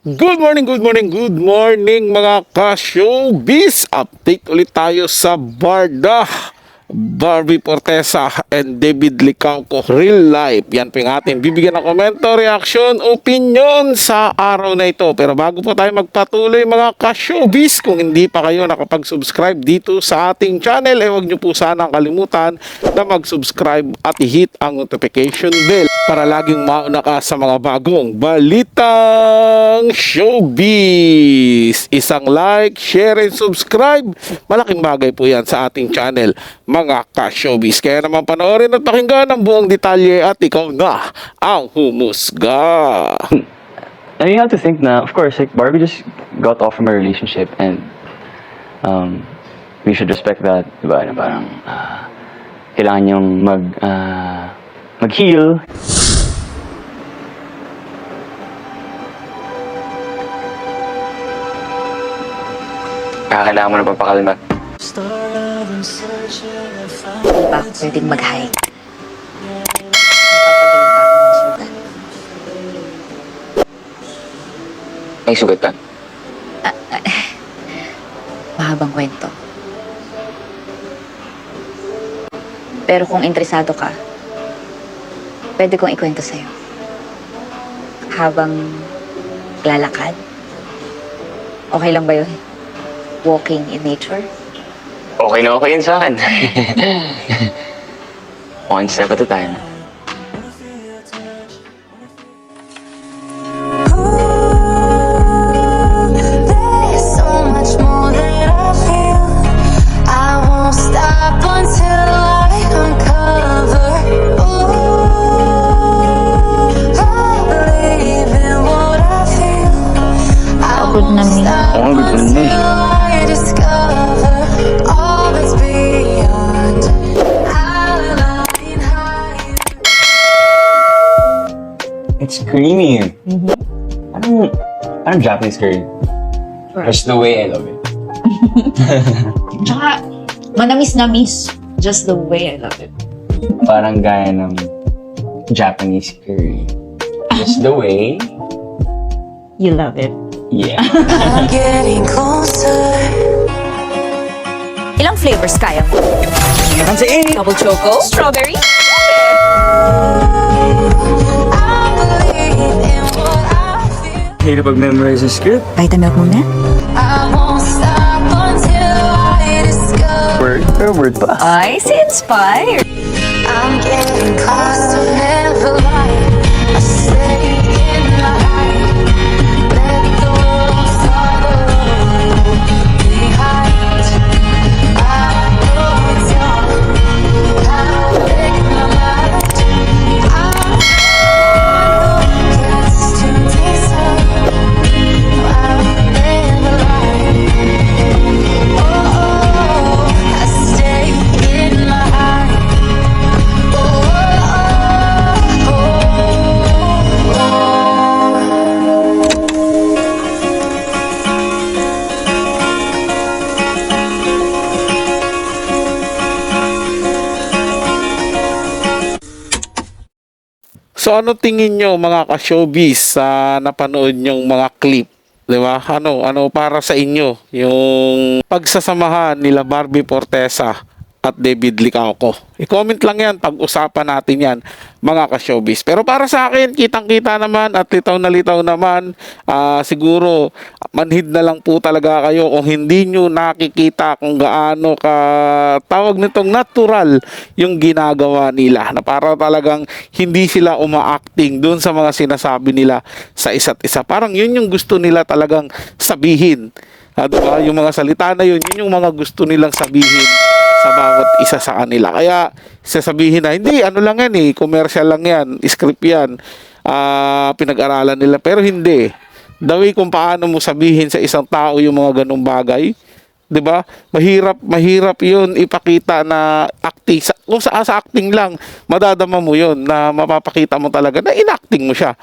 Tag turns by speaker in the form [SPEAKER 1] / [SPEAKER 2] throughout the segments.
[SPEAKER 1] Good morning mga ka-showbiz! Update ulit tayo sa Barda, Barbie Fortesa and David Licauco real life. Yan po yung ating bibigyan ng komento, reaction, opinion sa araw na ito. Pero bago po tayo magpatuloy mga ka-showbiz, kung hindi pa kayo nakapag-subscribe dito sa ating channel, huwag nyo po sanang kalimutan na mag-subscribe at i-hit ang notification bell para laging mauna ka sa mga bagong balitang showbiz. Isang like, share, and subscribe. Malaking bagay po yan sa ating channel, mga ka-showbiz. Kaya naman panoorin at pakinggan ang buong detalye at ikaw na ang humusga.
[SPEAKER 2] And you have to think na, of course, like Barbie just got off from a relationship and we should respect that, diba? Na parang kailangan niyong mag-heal. Kailangan mo na papakalma.
[SPEAKER 3] Di ba pwedeng mag-hike? Napapagaling pa ako ng sugat.
[SPEAKER 2] May sugat ka?
[SPEAKER 3] Mahabang kwento. Pero kung interesado ka, pwede kong ikwento sa'yo. Habang lalakad. Okay lang ba yun? Walking in nature?
[SPEAKER 2] Okay na okay yun sa akin. One step at a time.
[SPEAKER 4] There's so much more that I feel. I won't stop until I uncover. Ooh, I believe in what I feel. I won't stop until I discover all that's beyond. I'll line higher.
[SPEAKER 2] It's creamy. Parang Japanese curry. Just the way I love it.
[SPEAKER 3] Tsaka, manamis-namis. Just the way I love it.
[SPEAKER 2] Parang gaya ng Japanese curry. Just the way.
[SPEAKER 3] You love it.
[SPEAKER 2] Yeah.
[SPEAKER 4] I'm getting closer.
[SPEAKER 3] Ilang flavors kaya mo? Double choco, strawberry.
[SPEAKER 4] I believe in what I feel.
[SPEAKER 2] Kaya pag-memorize yung script.
[SPEAKER 3] Vitamin muna.
[SPEAKER 4] I won't stop until I discover.
[SPEAKER 2] Word pa.
[SPEAKER 3] Ay, si Inspire.
[SPEAKER 4] I'm getting close to never lying. I stay in my light. Let the world follow behind. I know it's all. I'll make my mind. I'm the one who gets to decide. I'm in the light. Oh, I stay in my light.
[SPEAKER 1] So ano tingin nyo mga ka-showbiz sa napanood nyong mga clip? Diba? Ano para sa inyo yung pagsasamahan nila Barbie Fortesa at David Licauco? I-comment lang yan, pag-usapan natin yan mga ka-showbiz. Pero para sa akin, kitang-kita naman at litaw naman, siguro manhid na lang po talaga kayo kung hindi nyo nakikita kung gaano ka tawag nitong natural yung ginagawa nila, na para talagang hindi sila uma-acting dun sa mga sinasabi nila sa isa't isa. Parang yun yung gusto nila talagang sabihin. Diba? Yung mga salita na yun yung mga gusto nilang sabihin sa bawat isa sa kanila. Kaya sasabihin na, hindi, ano lang yan commercial lang yan, script yan, pinag-aralan nila. Pero hindi. The way kung paano mo sabihin sa isang tao yung mga ganung bagay, 'di ba? Mahirap 'yun ipakita na acting. Kung sa acting lang, madadama mo 'yun na mapapakita mo talaga na inacting mo siya.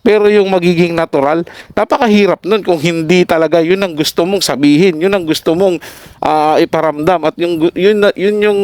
[SPEAKER 1] Pero yung magiging natural, napakahirap nun kung hindi talaga yun ang gusto mong sabihin, yun ang gusto mong iparamdam, at yun yung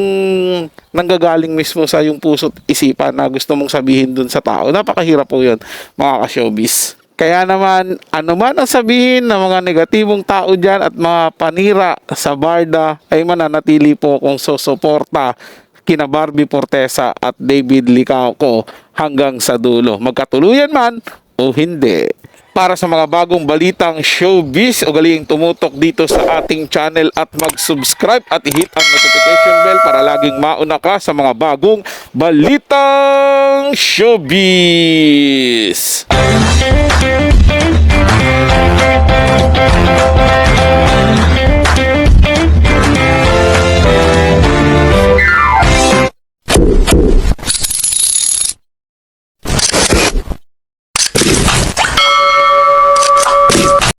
[SPEAKER 1] nanggagaling mismo sa yung puso't isipan na gusto mong sabihin dun sa tao. Napakahirap po yun, mga ka-showbiz. Kaya naman, ano man ang sabihin ng mga negatibong tao dyan at mga panira sa Barda, ay mananatili po akong susuporta kina Barbie Fortesa at David Licauco hanggang sa dulo. Magkatuluyan man o hindi. Para sa mga bagong balitang showbiz, ugaling tumutok dito sa ating channel at mag-subscribe at i-hit ang notification bell para laging mauna ka sa mga bagong balitang showbiz.